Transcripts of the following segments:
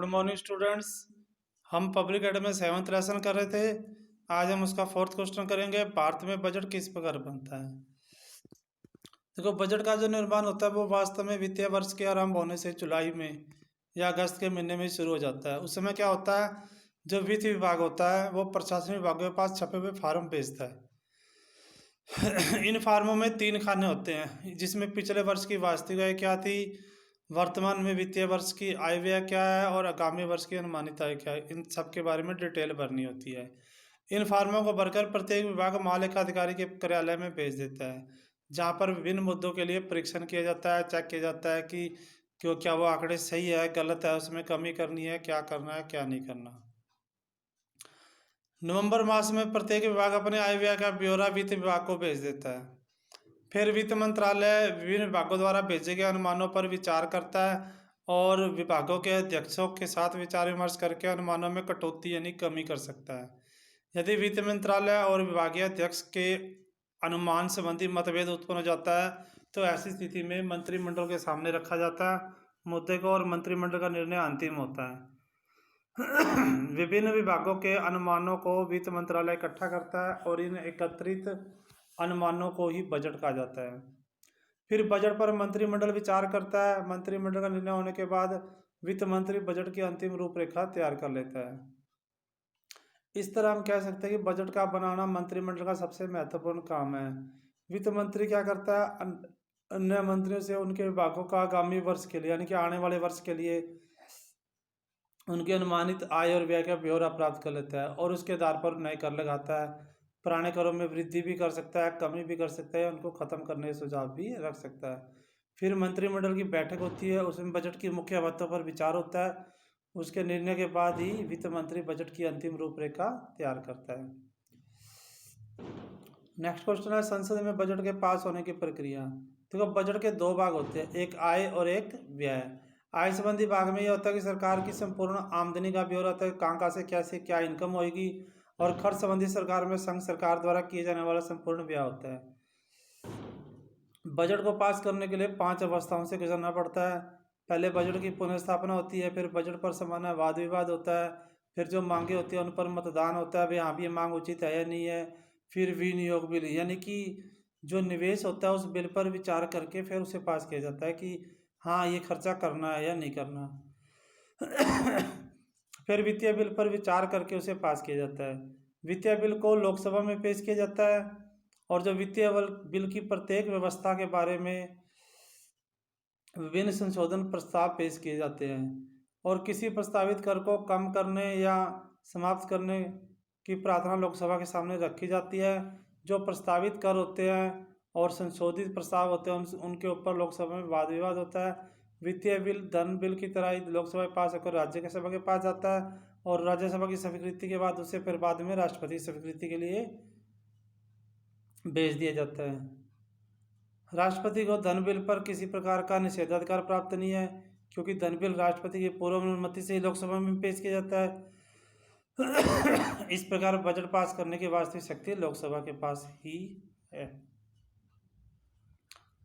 Good morning students. हम public add में 7th lesson कर रहे थे। आज हम उसका 4th क्वेश्चन करेंगे। भारत में बजट किस प्रकार बनता है। देखो, बजट का जो निर्माण होता है वो वास्तव में वित्तीय वर्ष के आरंभ होने से जुलाई में या अगस्त के महीने में शुरू हो जाता है। उस समय क्या होता है, जो वित्त विभाग होता है वो प्रशासनिक विभागों के पास छपे हुए फार्म भेजता है। इन फार्मों में 3 खाने होते हैं, जिसमें पिछले वर्ष की वास्तविक आय क्या थी, वर्तमान में वित्तीय वर्ष की आय व्यय क्या है और आगामी वर्ष की अनुमानित आय क्या है। इन सब के बारे में डिटेल भरनी होती है। इन फार्मों को भरकर प्रत्येक विभाग महालेखा अधिकारी के कार्यालय में भेज देता है, जहां पर विभिन्न मुद्दों के लिए परीक्षण किया जाता है, चेक किया जाता है कि क्या वो आंकड़े सही है, गलत है, उसमें कमी करनी है, क्या करना है, क्या नहीं करना। नवंबर मास में प्रत्येक विभाग अपने आय व्यय का ब्यौरा वित्त विभाग को भेज देता है। फिर वित्त मंत्रालय विभिन्न विभागों द्वारा भेजे गए अनुमानों पर विचार करता है और विभागों के अध्यक्षों के साथ विचार विमर्श करके अनुमानों में कटौती यानी कमी कर सकता है। यदि वित्त मंत्रालय और विभागीय अध्यक्ष के अनुमान संबंधी मतभेद उत्पन्न हो जाता है तो ऐसी स्थिति में मंत्रिमंडल के सामने रखा जाता है मुद्दे को और मंत्रिमंडल का निर्णय अंतिम होता है। विभिन्न विभागों के अनुमानों को वित्त मंत्रालय इकट्ठा करता है और इन एकत्रित अनुमानों को ही बजट कहा जाता है। फिर बजट पर मंत्रिमंडल विचार करता है। मंत्रिमंडल का निर्णय होने के बाद वित्त मंत्री बजट की अंतिम रूपरेखा तैयार कर लेता है। इस तरह हम कह सकते हैं कि बजट का बनाना मंत्रिमंडल का सबसे महत्वपूर्ण काम है। वित्त मंत्री क्या करता है, अन्य मंत्रियों से उनके विभागों का आगामी वर्ष के लिए यानी कि आने वाले वर्ष के लिए उनकी अनुमानित आय और व्यय का ब्यौरा प्राप्त कर लेता है और उसके आधार पर नए कर लगाता है। पुराने करों में वृद्धि भी कर सकता है, कमी भी कर सकता है, उनको खत्म करने के सुझाव भी रख सकता है। फिर मंत्रिमंडल की बैठक होती है, उसमें बजट की मुख्य बातों पर विचार होता है। उसके निर्णय के बाद ही वित्त मंत्री बजट की अंतिम रूपरेखा तैयार करता है। नेक्स्ट क्वेश्चन है, संसद में बजट के पास होने की प्रक्रिया। देखो, बजट के 2 भाग होते हैं, एक आय और एक व्यय। आय संबंधी भाग में यह होता है कि सरकार की संपूर्ण आमदनी का ब्यौरा होता है, कहाँ से कैसे क्या इनकम होगी, और खर्च संबंधी सरकार में संघ सरकार द्वारा किए जाने वाला संपूर्ण व्यय होता है। बजट को पास करने के लिए 5 अवस्थाओं से गुजरना पड़ता है। पहले बजट की पुनर्स्थापना होती है, फिर बजट पर सामान्य वाद विवाद होता है, फिर जो मांगे होती है उन पर मतदान होता है, भाई हाँ भी ये मांग उचित है या नहीं है। फिर विनियोग बिल यानी कि जो निवेश होता है उस बिल पर विचार करके फिर उसे पास किया जाता है कि हाँ ये खर्चा करना है या नहीं करना। फिर वित्तीय बिल पर विचार करके उसे पास किया जाता है। वित्तीय बिल को लोकसभा में पेश किया जाता है और जो वित्तीय बिल की प्रत्येक व्यवस्था के बारे में विभिन्न संशोधन प्रस्ताव पेश किए जाते हैं और किसी प्रस्तावित कर को कम करने या समाप्त करने की प्रार्थना लोकसभा के सामने रखी जाती है। जो प्रस्तावित कर होते हैं और संशोधित प्रस्ताव होते हैं उनके ऊपर लोकसभा में वाद विवाद होता है। वित्तीय बिल धन बिल की तरह ही लोकसभा के पास होकर राज्यसभा के पास जाता है और राज्यसभा की स्वीकृति के बाद उसे फिर बाद में राष्ट्रपति स्वीकृति के लिए भेज दिया जाता है। राष्ट्रपति को धन बिल पर किसी प्रकार का निषेधाधिकार प्राप्त नहीं है, क्योंकि धन बिल राष्ट्रपति की पूर्व अनुमति से ही लोकसभा में पेश किया जाता है। इस प्रकार बजट पास करने की वास्तविक शक्ति लोकसभा के पास ही है।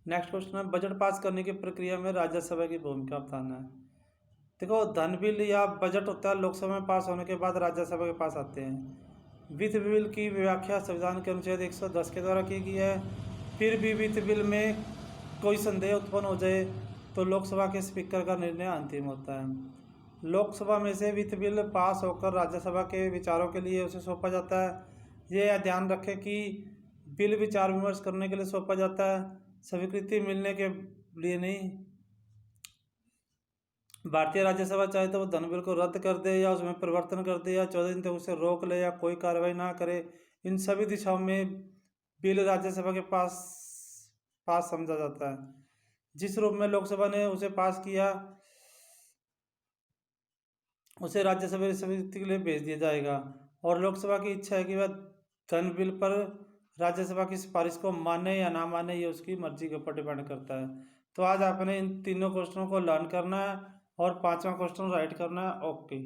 नेक्स्ट क्वेश्चन है, बजट पास करने की प्रक्रिया में राज्यसभा की भूमिका बताना है। देखो, धन बिल या बजट होता है लोकसभा में पास होने के बाद राज्यसभा के पास आते हैं। वित्त बिल की व्याख्या संविधान के अनुच्छेद 110 के द्वारा की गई है। फिर भी वित्त बिल में कोई संदेह उत्पन्न हो जाए तो लोकसभा के स्पीकर का निर्णय अंतिम होता है। लोकसभा में से वित्त बिल पास होकर राज्यसभा के विचारों के लिए उसे सौंपा जाता है। यह ध्यान रखें कि बिल विचार विमर्श करने के लिए सौंपा जाता है, स्वीकृति मिलने के लिए नहीं। भारतीय राज्यसभा चाहे तो वो धन बिल को रद्द कर दे या उसमें परिवर्तन कर दे या 14 दिन तक उसे रोक ले या कोई कार्रवाई ना करे। इन सभी दिशाओं में बिल राज्यसभा के पास समझा जाता है। जिस रूप में लोकसभा ने उसे पास किया उसे राज्यसभा की स्वीकृति के लिए भेज दिया जाएगा और लोकसभा की इच्छा है कि वह धन बिल पर राज्यसभा की सिफारिश को माने या ना माने, ये उसकी मर्जी के ऊपर डिपेंड करता है। तो आज आपने इन तीनों क्वेश्चनों को लर्न करना है और 5वां क्वेश्चन राइट करना है। ओके।